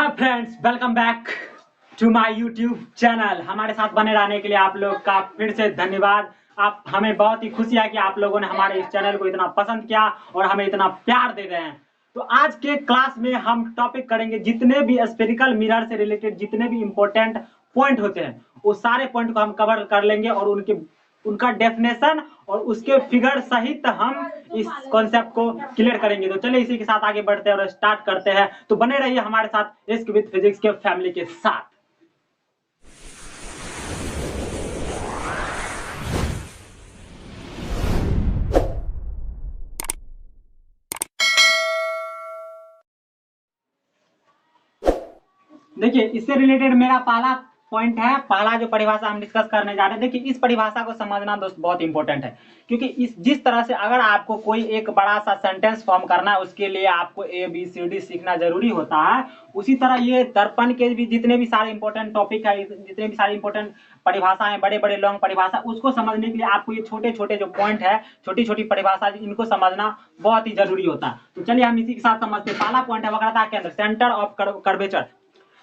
Hello friends, welcome back to my YouTube channel. हमारे साथ बने रहने के लिए आप लोग का फिर से धन्यवाद। आप हमें बहुत ही खुशी है कि आप लोगों ने हमारे इस चैनल को इतना पसंद किया और हमें इतना प्यार दे रहे हैं। तो आज के क्लास में हम टॉपिक करेंगे जितने भी स्फेरिकल मिरर से रिलेटेड जितने भी इंपॉर्टेंट पॉइंट होते हैं वो सारे पॉइंट को हम कवर कर लेंगे और उनका डेफिनेशन और उसके फिगर सहित हम इस कॉन्सेप्ट को क्लियर करेंगे। तो चलिए इसी के साथ आगे बढ़ते हैं और स्टार्ट करते हैं। तो बने रहिए हमारे साथ इश्क विद फिजिक्स के फैमिली के साथ। देखिए, इससे रिलेटेड मेरा पहला पॉइंट है, पहला जो परिभाषा हम डिस्कस करने जा रहे हैं। देखिए, इस परिभाषा को समझना दोस्त बहुत इंपॉर्टेंट है, क्योंकि इस जिस तरह से अगर आपको कोई एक बड़ा सा सेंटेंस फॉर्म करना है उसके लिए आपको ABCD सीखना जरूरी होता है, उसी तरह ये दर्पण के भी जितने भी सारे इंपॉर्टेंट टॉपिक है, जितने भी सारे इंपॉर्टेंट परिभाषाएं, बड़े बड़े लॉन्ग परिभाषा, उसको समझने के लिए आपको ये छोटे छोटे जो पॉइंट है, छोटी छोटी परिभाषा, इनको समझना बहुत ही जरूरी होता है। तो चलिए हम इसी के साथ समझते हैं। पहला पॉइंट है वक्रता केंद्र, सेंटर ऑफ कर्वेचर।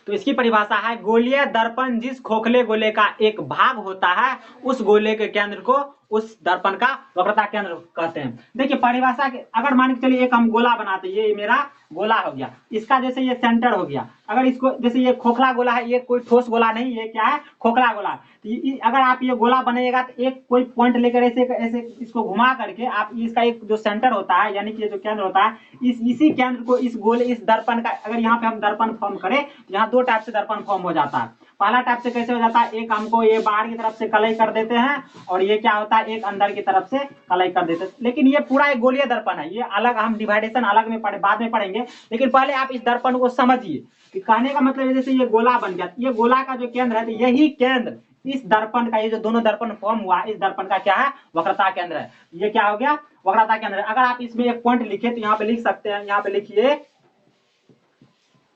तो इसकी परिभाषा है, गोलीय दर्पण जिस खोखले गोले का एक भाग होता है उस गोले के केंद्र को उस दर्पण का वक्रता केंद्र कहते हैं। देखिए परिभाषा के, अगर मान के चलिए एक हम गोला बनाते हैं, ये मेरा गोला हो गया, इसका जैसे ये सेंटर हो गया। अगर इसको जैसे ये खोखला गोला है, ये कोई ठोस गोला नहीं, ये क्या है, खोखला गोला। तो अगर आप ये गोला बनेगा तो एक कोई पॉइंट लेकर ऐसे ऐसे इसको घुमा करके आप इसका एक जो सेंटर होता है, यानी कि जो केंद्र होता है, इसी केंद्र को इस गोले, इस दर्पण का, अगर यहाँ पे हम दर्पण फॉर्म करें तो यहाँ दो टाइप से दर्पण फॉर्म हो जाता है। पहला टाइप से कैसे हो जाता है, एक हमको ये बाहर की तरफ से कलई कर देते हैं और ये क्या होता है, एक अंदर की तरफ से कलई कर देते हैं। लेकिन ये पूरा एक गोलीय दर्पण है, ये अलग, हम डिवाइडेशन अलग में बाद में पढ़ेंगे। लेकिन पहले आप इस दर्पण को समझिए कि कहने का मतलब जैसे ये गोला बन गया, ये गोला का जो केंद्र है, तो यही केंद्र इस दर्पण का, ये जो दोनों दर्पण फॉर्म हुआ, इस दर्पण का क्या है, वक्रता केंद्र है। ये क्या हो गया, वक्रता केंद्र। अगर आप इसमें एक पॉइंट लिखे तो यहाँ पे लिख सकते हैं, यहाँ पे लिखिए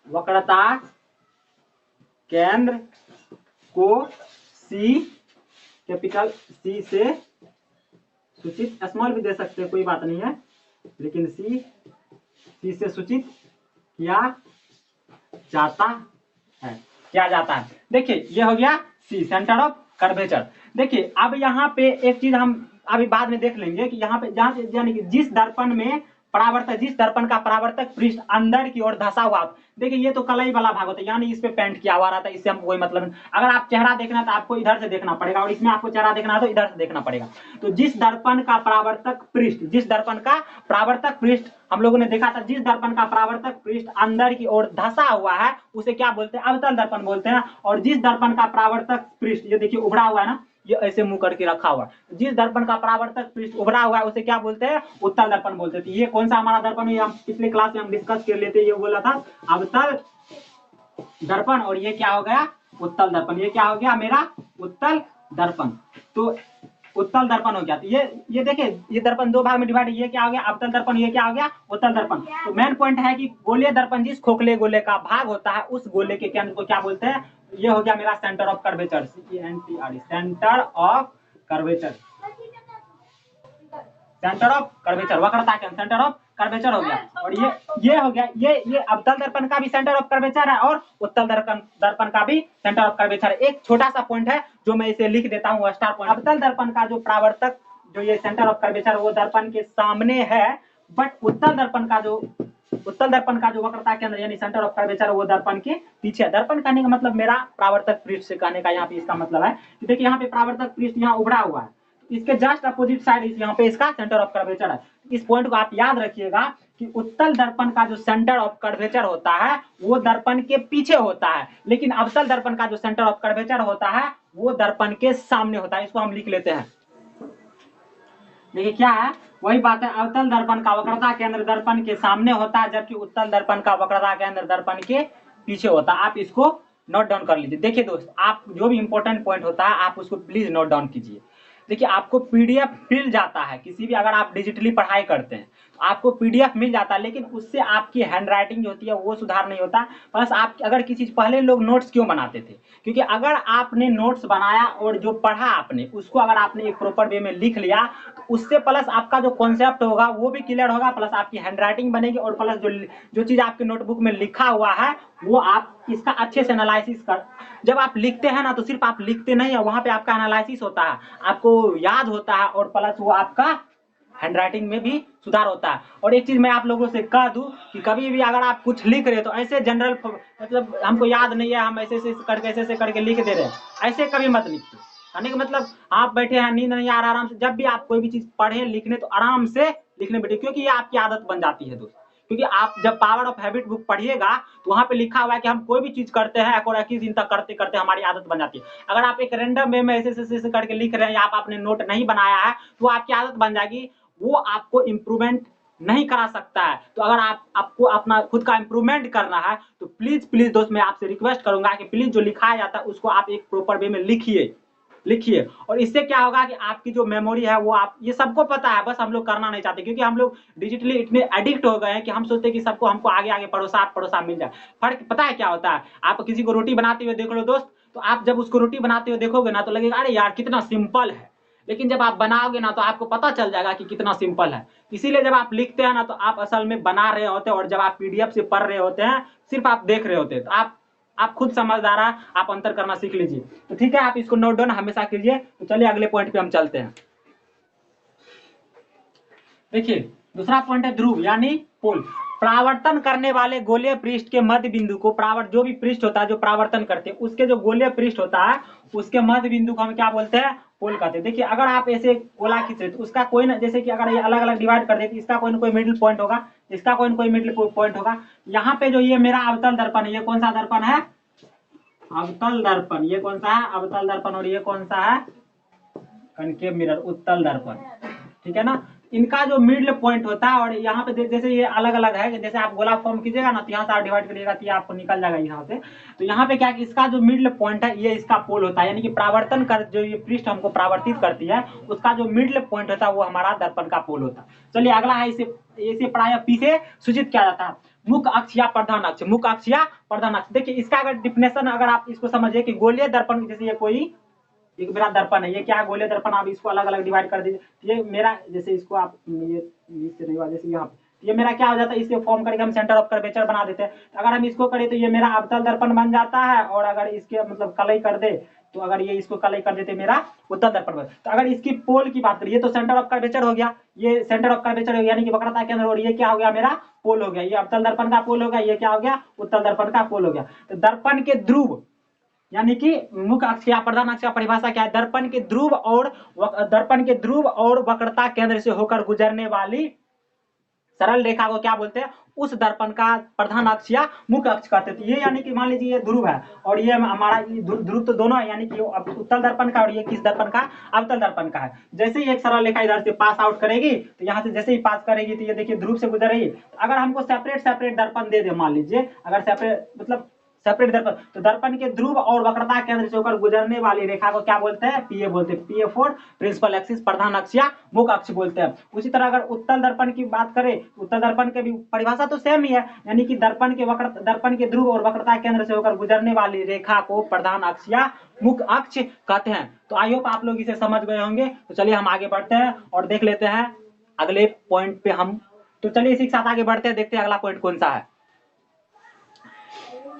वक्रता केंद्र को C, कैपिटल C से सूचित, स्मॉल भी दे सकते हैं, कोई बात नहीं है, लेकिन C से सूचित किया जाता है, किया जाता है। देखिए ये हो गया C, सेंटर ऑफ कर्वेचर। देखिए अब यहाँ पे एक चीज हम अभी बाद में देख लेंगे कि यहाँ पे जहाँ यानी कि जिस दर्पण में परावर्तक, जिस दर्पण का परावर्तक पृष्ठ अंदर की ओर धंसा हुआ, देखिए ये तो कलई वाला भाग होता है, यानी इस पे पेंट किया हुआ रहता है, इससे हमको कोई मतलब नहीं। अगर आप चेहरा देखना है तो आपको इधर से देखना पड़ेगा और इसमें आपको चेहरा देखना है तो इधर से देखना पड़ेगा। तो जिस दर्पण का परावर्तक पृष्ठ, जिस दर्पण का परावर्तक पृष्ठ हम लोगों ने देखा था, जिस दर्पण का परावर्तक पृष्ठ अंदर की ओर धंसा हुआ है उसे क्या बोलते हैं, अवतल दर्पण बोलते हैं। और जिस दर्पण का परावर्तक पृष्ठ, ये देखिए उभरा हुआ है ना, ये ऐसे मुंह करके रखा हुआ है, जिस दर्पण का परावर्तक पृष्ठ उभरा हुआ है उसे क्या बोलते हैं, उत्तल दर्पण बोलते हैं। ये कौन सा हमारा दर्पण है, हम पिछले क्लास में हम डिस्कस कर लेते, ये बोला था अवतल दर्पण, और ये क्या हो गया, उत्तल दर्पण। ये क्या हो गया मेरा, उत्तल दर्पण। तो उत्तल दर्पण हो गया। तो ये देखिए, ये दर्पण दो भाग में डिवाइड, ये क्या हो गया, अवतल दर्पण, ये क्या हो गया, उत्तल दर्पण। तो मेन पॉइंट है कि गोलीय दर्पण जिस खोखले गोले का भाग होता है उस गोले के केंद्र को क्या बोलते हैं, ये हो गया मेरा centre of curvature, CENTR, centre of curvature, centre of curvature, वक्रता केंद्र, सेंटर ऑफ कर्वेचर हो गया। और ये हो गया, ये अवतल दर्पण का भी सेंटर ऑफ कर्वेचर है और उत्तल दर्पण का भी सेंटर ऑफ कर्वेचर है। एक छोटा सा पॉइंट है जो मैं इसे लिख देता हूँ, स्टार पॉइंट। अवतल दर्पण का जो परावर्तक, जो ये सेंटर ऑफ कर्वेचर वो दर्पण के सामने है, बट उत्तल दर्पण का जो वक्रता केंद्र यानी सेंटर ऑफ कर्वेचर वो दर्पण के पीछे है। दर्पण कहने का मतलब मेरा परावर्तक पृष्ठ से कहने का यहाँ पे इसका मतलब है कि देखिए यहाँ पे परावर्तक पृष्ठ यहाँ उभरा हुआ है, इसके जस्ट अपोजिट साइड यहाँ पे इसका सेंटर ऑफ कर्वेचर है। इस पॉइंट को आप याद रखिएगा कि उत्तल दर्पण का जो सेंटर ऑफ कर्वेचर होता है वो दर्पण के पीछे होता है, लेकिन अवतल दर्पण का जो सेंटर ऑफ कर्वेचर होता है वो दर्पण के सामने होता है। इसको हम लिख लेते हैं। देखिए क्या है, वही बात है, अवतल दर्पण का वक्रता केंद्र दर्पण के सामने होता है, जबकि उत्तल दर्पण का वक्रता केंद्र दर्पण के पीछे होता है। आप इसको नोट डाउन कर लीजिए। देखिए दोस्त, आप जो भी इंपॉर्टेंट पॉइंट होता है आप उसको प्लीज नोट डाउन कीजिए। देखिए आपको PDF मिल जाता है, किसी भी, अगर आप डिजिटली पढ़ाई करते हैं आपको पीडीएफ मिल जाता है, लेकिन उससे आपकी हैंड राइटिंग जो होती है वो सुधार नहीं होता। प्लस आप अगर किसी चीज, पहले लोग नोट्स क्यों बनाते थे, क्योंकि अगर आपने नोट्स बनाया और जो पढ़ा आपने उसको अगर आपने एक प्रॉपर वे में लिख लिया तो उससे प्लस आपका जो कॉन्सेप्ट होगा वो भी क्लियर होगा, प्लस आपकी हैंड राइटिंग बनेगी, और प्लस जो चीज आपके नोटबुक में लिखा हुआ है वो आप इसका अच्छे से एनालिसिस कर, जब आप लिखते हैं ना तो सिर्फ आप लिखते नहीं है, वहां पे आपका एनालिसिस होता है, आपको याद होता है, और प्लस वो आपका हैंड राइटिंग में भी सुधार होता है। और एक चीज मैं आप लोगों से कह दूं कि कभी भी अगर आप कुछ लिख रहे हो तो ऐसे जनरल, मतलब हमको याद नहीं है, हम ऐसे करके लिख दे रहे हैं, ऐसे कभी मत लिखिए। कहने का मतलब आप बैठे हैं, नींद नहीं आ रहा, आराम से जब भी आप कोई भी चीज पढ़े लिखने तो आराम से लिखने बैठे, क्योंकि ये आपकी आदत बन जाती है दोस्त। क्योंकि आप जब पावर ऑफ हैबिट बुक पढ़िएगा तो वहां पे लिखा हुआ है कि हम कोई भी चीज करते हैं और 21 दिन तक करते करते हमारी आदत बन जाती है। अगर आप एक रैंडम वे में ऐसे करके लिख रहे हैं या आपने नोट नहीं बनाया है तो आपकी आदत बन जाएगी, वो आपको इम्प्रूवमेंट नहीं करा सकता है। तो अगर आपको अपना खुद का इम्प्रूवमेंट करना है तो प्लीज दोस्त मैं आपसे रिक्वेस्ट करूंगा कि प्लीज जो लिखाया जाता है उसको आप एक प्रॉपर वे में लिखिए। और इससे क्या होगा कि आपकी जो मेमोरी है वो, आप ये सबको पता है, बस हम लोग करना नहीं चाहते, क्योंकि हम लोग डिजिटली इतने एडिक्ट हो गए हैं कि हम सोचते हैं कि सबको हमको आगे आगे पड़ोसा मिल जाए। फर्क पता है क्या होता है, आप किसी को रोटी बनाते हुए देख लो दोस्त, तो आप जब उसको रोटी बनाते हुए देखोगे ना तो लगेगा अरे यार कितना सिंपल है, लेकिन जब आप बनाओगे ना तो आपको पता चल जाएगा कि कितना सिंपल है। इसीलिए जब आप लिखते हैं ना तो आप असल में बना रहे होते हैं, और जब आप पीडीएफ से पढ़ रहे होते हैं सिर्फ आप देख रहे होते हैं, तो आप खुद समझदार है, आप अंतर करना सीख लीजिए। तो ठीक है, आप इसको नोट डाउन हमेशा कीजिए। तो चलिए अगले पॉइंट पे हम चलते हैं। देखिए दूसरा पॉइंट है ध्रुव यानी पोल। परावर्तन करने वाले गोलीय पृष्ठ के मध्य बिंदु को, जो भी पृष्ठ होता है जो परावर्तन करते हैं उसके जो गोलीय पृष्ठ होता है उसके मध्य बिंदु को हम क्या बोलते हैं, पोल कहते हैं। देखिए अगर आप ऐसे गोला खींच रहे तो उसका कोई ना, जैसे कि अगर ये अलग अलग डिवाइड कर दे तो इसका कोई ना कोई मिडिल पॉइंट होगा, इसका कोई ना कोई मिडिल पॉइंट होगा। यहाँ पे जो ये मेरा अवतल दर्पण है, ये कौन सा दर्पण है, अवतल दर्पण। ये कौन सा है, अवतल दर्पण। और ये कौन सा है, कनकेव मिरर, उत्तल दर्पण। ठीक है ना, इनका जो मिडल पॉइंट होता है, और यहाँ पे जैसे ये अलग अलग है, जैसे आप गोला फॉर्म कीजिएगा ना तो यहाँ से आप डिवाइड करिएगा तो ये आपको निकल जाएगा यहाँ से। तो यहाँ पे क्या कि इसका जो मिडल पॉइंट है ये इसका पोल होता है, यानी कि परावर्तन कर जो ये पृष्ठ हमको परावर्तित करती है उसका जो मिडल पॉइंट होता है वो हमारा दर्पण का पोल होता है। चलिए अगला है, इसे प्राय पी से सूचित किया जाता है, मुख्य अक्ष या प्रधान अक्ष। मुख्य अक्ष या प्रधान अक्ष, देखिए इसका अगर डिफिनेशन अगर आप इसको समझिए कि गोलीय दर्पण, जैसे ये कोई एक मेरा दर्पण है, ये क्या है, गोलीय दर्पन। आप इसको अलग अलग डिवाइड कर दीजिए, ये मेरा, जैसे इसको आप ये इससे नहीं हुआ, जैसे यहाँ ये मेरा क्या हो जाता है, इसके फॉर्म करके हम सेंटर ऑफ कर्वेचर बना देते हैं। तो अगर हम इसको करें तो ये मेरा अवतल दर्पण बन जाता है, और अगर इसके मतलब कलई कर दे तो अगर ये इसको कलई कर देते मेरा उत्तल दर्पण बन। तो अगर इसकी पोल की बात करिए, ये तो सेंटर ऑफ कर्वेचर हो गया, ये सेंटर ऑफ कर्वेचर हो गया यानी कि वक्रता केंद्र, और ये क्या हो गया मेरा पोल हो गया, ये अवतल दर्पण का पोल हो गया, ये क्या हो गया उत्तल दर्पण का पोल हो गया। तो दर्पण के ध्रुव यानी कि मुख्य अक्ष या प्रधान अक्ष का परिभाषा क्या है, दर्पण के ध्रुव और वक्रता केंद्र से होकर गुजरने वाली सरल रेखा को क्या बोलते हैं, उस दर्पण का प्रधान अक्ष या मुख्य अक्ष कहते हैं। ये यानी कि मान लीजिए ये ध्रुव है और ये हमारा ध्रुव तो दोनों है, यानी कि उत्तल दर्पण का और ये किस दर्पण का, अवतल दर्पण का है। जैसे ही एक सरल रेखा इधर से पास आउट करेगी तो यहाँ से जैसे ही पास करेगी तो ये देखिए ध्रुव से गुजर रही है। तो अगर हमको सेपरेट दर्पण दे दे, मान लीजिए अगर सेपरेट दर्पण, तो दर्पण के ध्रुव और वक्रता केंद्र से होकर गुजरने वाली रेखा को क्या बोलते हैं, पीए बोलते हैं। पीए फॉर प्रिंसिपल एक्सिस, प्रधान अक्ष या मुख्य अक्ष बोलते हैं। उसी तरह अगर उत्तल दर्पण की बात करें, उत्तल दर्पण के भी परिभाषा तो सेम ही है, यानी कि दर्पण के ध्रुव और वक्रता केंद्र से होकर गुजरने वाली रेखा को प्रधान अक्ष या मुख्य अक्ष कहते हैं। तो आई होप आप लोग इसे समझ गए होंगे। तो चलिए हम आगे बढ़ते हैं और देख लेते हैं अगले पॉइंट पे हम। तो चलिए इसी के साथ आगे बढ़ते हैं, देखते हैं अगला पॉइंट कौन सा है।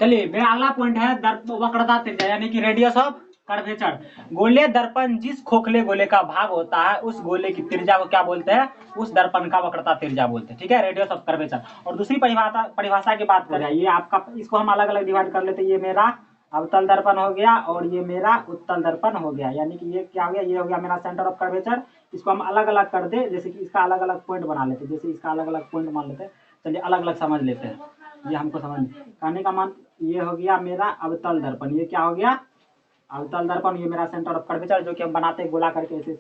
चलिए मेरा अगला पॉइंट है वक्रता त्रिज्या यानी कि रेडियस ऑफ कर्वेचर। गोलीय दर्पण जिस खोखले गोले का भाग होता है उस गोले की त्रिज्या को क्या बोलते हैं, उस दर्पण का वक्रता त्रिज्या बोलते हैं। ठीक है, रेडियस ऑफ कर्वेचर। और दूसरी परिभाषा की बात करें, ये आपका, इसको हम अलग अलग डिवाइड कर लेते हैं। ये मेरा अवतल दर्पण हो गया और ये मेरा उत्तल दर्पण हो गया, यानी कि ये क्या हो गया, ये हो गया मेरा सेंटर ऑफ कर्वेचर। इसको हम अलग अलग कर दे, जैसे कि इसका अलग अलग पॉइंट बना लेते हैं, जैसे इसका अलग अलग पॉइंट मान लेते हैं। चलिए अलग अलग समझ लेते हैं, ये हमको समझ कहने का मान, ये हो गया मेरा अवतल दर्पण। ये क्या हो गया, अवतल दर्पण। ये मेरा सेंटर ऑफ कर्वेचर जो कि हम बनाते हैं गोला करके, ऐसे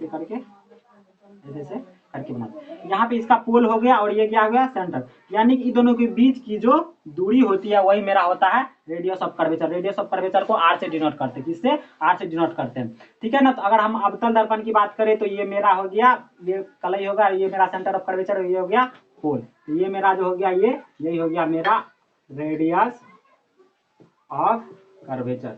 करके बनाते। यहाँ पे इसका पोल हो गया और ये क्या हो गया, सेंटर। यानी कि इन दोनों के बीच की जो दूरी होती है वही मेरा होता है radius of curvature. Radius of curvature को आर से डिनोट करते हैं, किससे, आर से डिनोट करते हैं। ठीक है ना। तो अगर हम अवतल दर्पण की बात करें तो ये मेरा हो गया, ये कलई होगा, ये मेरा सेंटर ऑफ कर्वेचर, ये हो गया पोल। तो ये मेरा जो हो गया, ये यही हो गया मेरा रेडियस ऑफ कर्वेचर,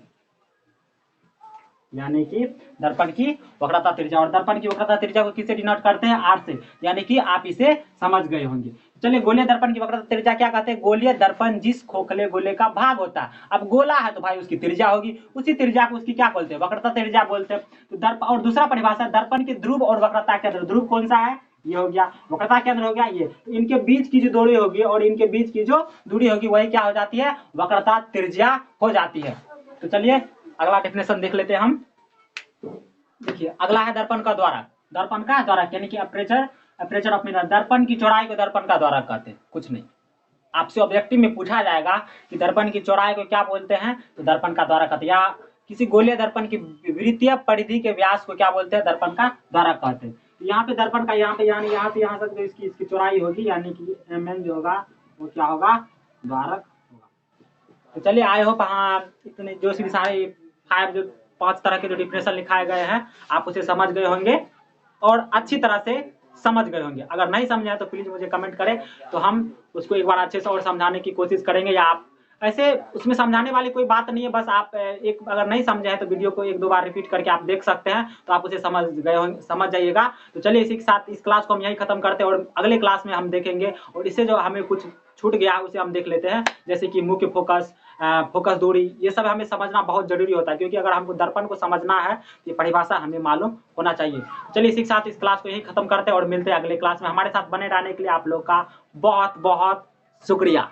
यानी कि दर्पण की वक्रता त्रिज्या। और दर्पण की वक्रता त्रिज्या को किससे डिनोट करते हैं? आर से, यानी कि आप इसे समझ गए होंगे। चलिए, गोलीय दर्पण की वक्रता त्रिज्या क्या कहते हैं? गोलीय दर्पण जिस खोखले गोले का भाग होता है। अब गोला है तो भाई उसकी त्रिज्या होगी, उसी त्रिज्या को उसकी क्या बोलते हैं? वक्रता त्रिज्या बोलते हैं। तो दर्पण, और दूसरा परिभाषा, दर्पण के ध्रुव और वक्रता केंद्र। ध्रुव कौन सा है? ये हो गया। वक्रता केंद्र हो गया ये। तो इनके बीच की जो दूरी होगी और इनके बीच की जो दूरी होगी वही क्या हो जाती है? वक्रता त्रिज्या हो जाती है। तो चलिए अगला डेफिनेशन देख लेते हैं हम। देखिए, अगला है दर्पण का द्वारक। दर्पण का द्वारक यानी कि अपर्चर, अपर्चर ऑफ मिरर। दर्पण की चौड़ाई को दर्पण का द्वारक कहते हैं, कुछ नहीं। आपसे ऑब्जेक्टिव में पूछा जाएगा कि दर्पण की चौड़ाई को क्या बोलते हैं, तो दर्पण का द्वारक कहते हैं। या किसी गोलीय दर्पण की वृत्तीय परिधि के व्यास को क्या बोलते हैं? दर्पण का द्वारक कहते हैं। तो यहाँ पे दर्पण का यहाँ पे, यानी यहाँ से यहाँ तक जो इसकी चौड़ाई होगी, यानी कि mm जो होगा वो क्या होगा? द्वारक होगा। तो चलिए, आई होप हाँ इतने जो सारे 5 तरह के जो डिफिनेशन लिखाए गए हैं आप उसे समझ गए होंगे और अच्छी तरह से समझ गए होंगे। अगर नहीं समझे तो प्लीज मुझे कमेंट करें, तो हम उसको एक बार अच्छे से और समझाने की कोशिश करेंगे। या आप ऐसे उसमें समझाने वाली कोई बात नहीं है, बस आप एक अगर नहीं समझे हैं तो वीडियो को 1-2 बार रिपीट करके आप देख सकते हैं, तो आप उसे समझ गए होंगे, समझ जाइएगा। तो चलिए इसी के साथ इस क्लास को हम यही खत्म करते हैं और अगले क्लास में हम देखेंगे, और इससे जो हमें कुछ छूट गया है उसे हम देख लेते हैं, जैसे कि मुख्य फोकस, फोकस दूरी, ये सब हमें समझना बहुत जरूरी होता है, क्योंकि अगर हमको दर्पण को समझना है तो ये परिभाषा हमें मालूम होना चाहिए। चलिए इसी के साथ इस क्लास को यही खत्म करते हैं और मिलते हैं अगले क्लास में। हमारे साथ बने रहने के लिए आप लोग का बहुत बहुत शुक्रिया।